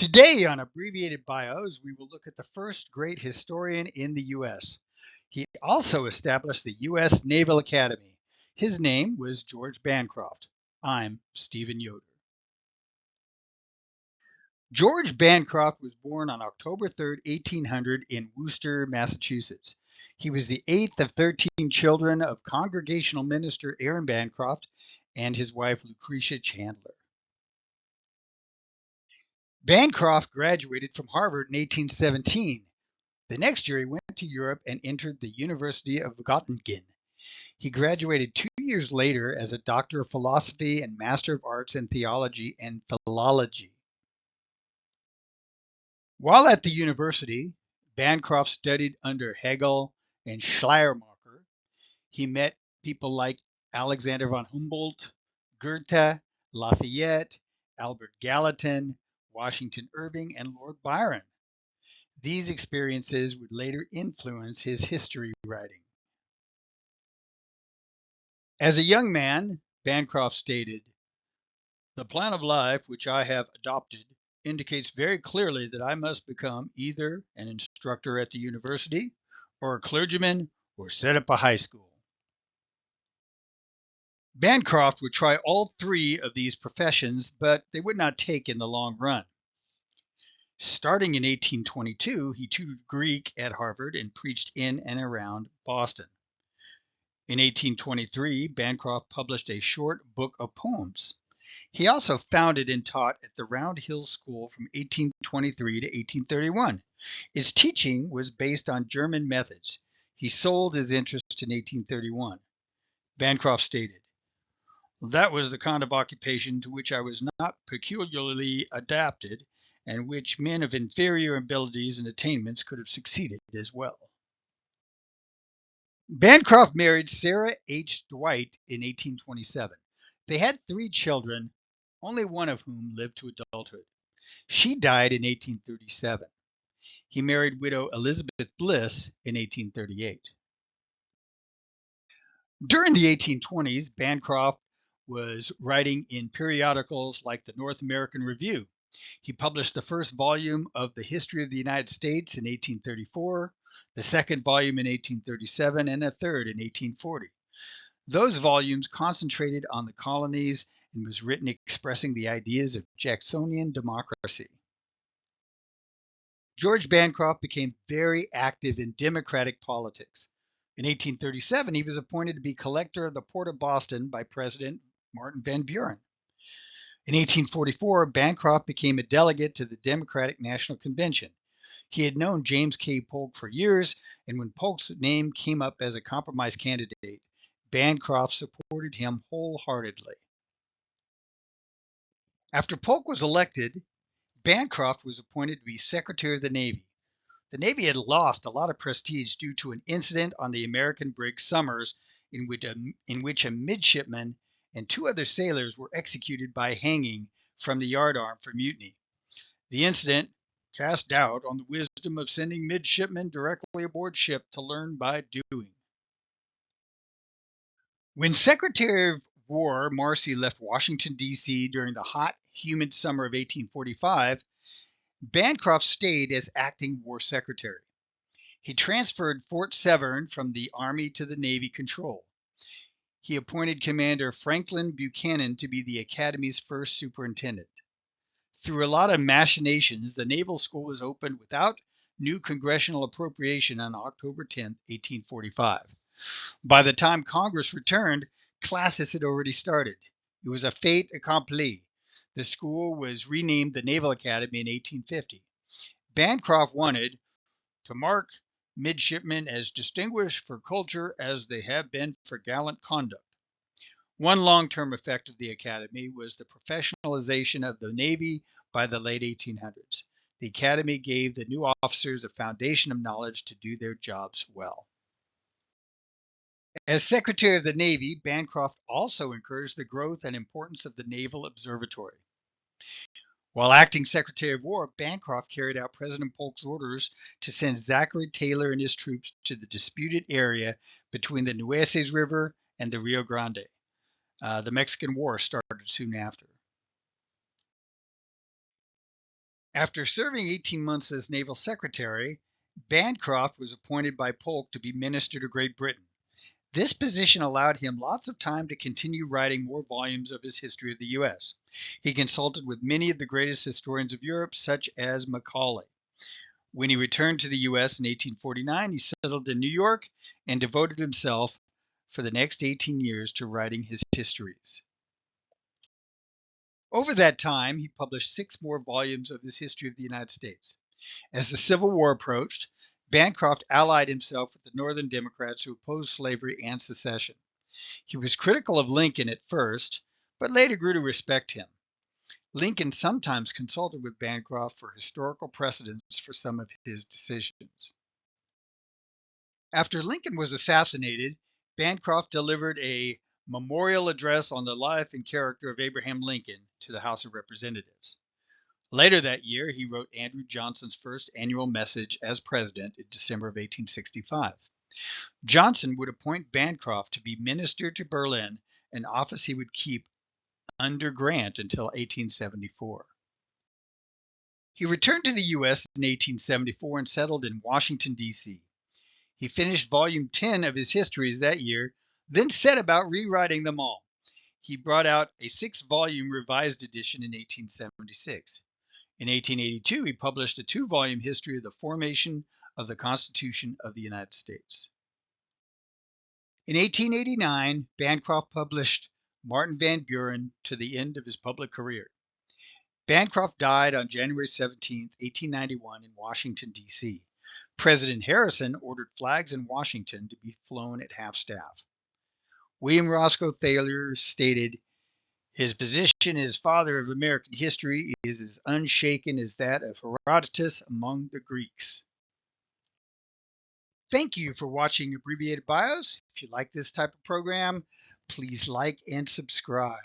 Today on Abbreviated Bios, we will look at the first great historian in the U.S. He also established the U.S. Naval Academy. His name was George Bancroft. I'm Stephen Yoder. George Bancroft was born on October 3rd, 1800 in Worcester, Massachusetts. He was the eighth of 13 children of Congregational minister Aaron Bancroft and his wife Lucretia Chandler. Bancroft graduated from Harvard in 1817. The next year, he went to Europe and entered the University of Göttingen. He graduated 2 years later as a Doctor of Philosophy and Master of Arts in Theology and Philology. While at the university, Bancroft studied under Hegel and Schleiermacher. He met people like Alexander von Humboldt, Goethe, Lafayette, Albert Gallatin, Washington Irving, and Lord Byron. These experiences would later influence his history writing. As a young man, Bancroft stated, "The plan of life which I have adopted indicates very clearly that I must become either an instructor at the university, or a clergyman, or set up a high school." Bancroft would try all three of these professions, but they would not take in the long run. Starting in 1822, he tutored Greek at Harvard and preached in and around Boston. In 1823, Bancroft published a short book of poems. He also founded and taught at the Round Hill School from 1823 to 1831. His teaching was based on German methods. He sold his interest in 1831. Bancroft stated, "That was the kind of occupation to which I was not peculiarly adapted, and which men of inferior abilities and attainments could have succeeded as well." Bancroft married Sarah H. Dwight in 1827. They had 3 children, only one of whom lived to adulthood. She died in 1837. He married widow Elizabeth Bliss in 1838. During the 1820s, Bancroft was writing in periodicals like the North American Review. He published the first volume of the History of the United States in 1834, the second volume in 1837, and a third in 1840. Those volumes concentrated on the colonies and was written expressing the ideas of Jacksonian democracy. George Bancroft became very active in Democratic politics. In 1837, he was appointed to be collector of the Port of Boston by President Martin Van Buren. In 1844, Bancroft became a delegate to the Democratic National Convention. He had known James K. Polk for years, and when Polk's name came up as a compromise candidate, Bancroft supported him wholeheartedly. After Polk was elected, Bancroft was appointed to be Secretary of the Navy. The Navy had lost a lot of prestige due to an incident on the American brig Somers in which a midshipman and 2 other sailors were executed by hanging from the yardarm for mutiny. The incident cast doubt on the wisdom of sending midshipmen directly aboard ship to learn by doing. When Secretary of War Marcy left Washington, D.C. during the hot, humid summer of 1845, Bancroft stayed as acting War Secretary. He transferred Fort Severn from the Army to the Navy control. He appointed Commander Franklin Buchanan to be the Academy's first superintendent. Through a lot of machinations, the Naval School was opened without new congressional appropriation on October 10, 1845. By the time Congress returned, classes had already started. It was a fait accompli. The school was renamed the Naval Academy in 1850. Bancroft wanted to mark midshipmen as distinguished for culture as they have been for gallant conduct. One long-term effect of the Academy was the professionalization of the Navy by the late 1800s. The Academy gave the new officers a foundation of knowledge to do their jobs well. As Secretary of the Navy, Bancroft also encouraged the growth and importance of the Naval Observatory. While acting Secretary of War, Bancroft carried out President Polk's orders to send Zachary Taylor and his troops to the disputed area between the Nueces River and the Rio Grande. The Mexican War started soon after. After serving 18 months as Naval Secretary, Bancroft was appointed by Polk to be Minister to Great Britain. This position allowed him lots of time to continue writing more volumes of his history of the U.S. He consulted with many of the greatest historians of Europe, such as Macaulay. When he returned to the U.S. in 1849, he settled in New York and devoted himself for the next 18 years to writing his histories. Over that time, he published 6 more volumes of his history of the United States. As the Civil War approached, Bancroft allied himself with the Northern Democrats who opposed slavery and secession. He was critical of Lincoln at first, but later grew to respect him. Lincoln sometimes consulted with Bancroft for historical precedents for some of his decisions. After Lincoln was assassinated, Bancroft delivered a memorial address on the life and character of Abraham Lincoln to the House of Representatives. Later that year, he wrote Andrew Johnson's first annual message as president in December of 1865. Johnson would appoint Bancroft to be minister to Berlin, an office he would keep under Grant until 1874. He returned to the U.S. in 1874 and settled in Washington, D.C. He finished volume 10 of his histories that year, then set about rewriting them all. He brought out a 6-volume revised edition in 1876. In 1882, he published a 2-volume history of the formation of the Constitution of the United States. In 1889, Bancroft published Martin Van Buren to the end of his public career. Bancroft died on January 17, 1891 in Washington, D.C. President Harrison ordered flags in Washington to be flown at half-staff. William Roscoe Thayer stated, "His position as father of American history is as unshaken as that of Herodotus among the Greeks." Thank you for watching Abbreviated Bios. If you like this type of program, please like and subscribe.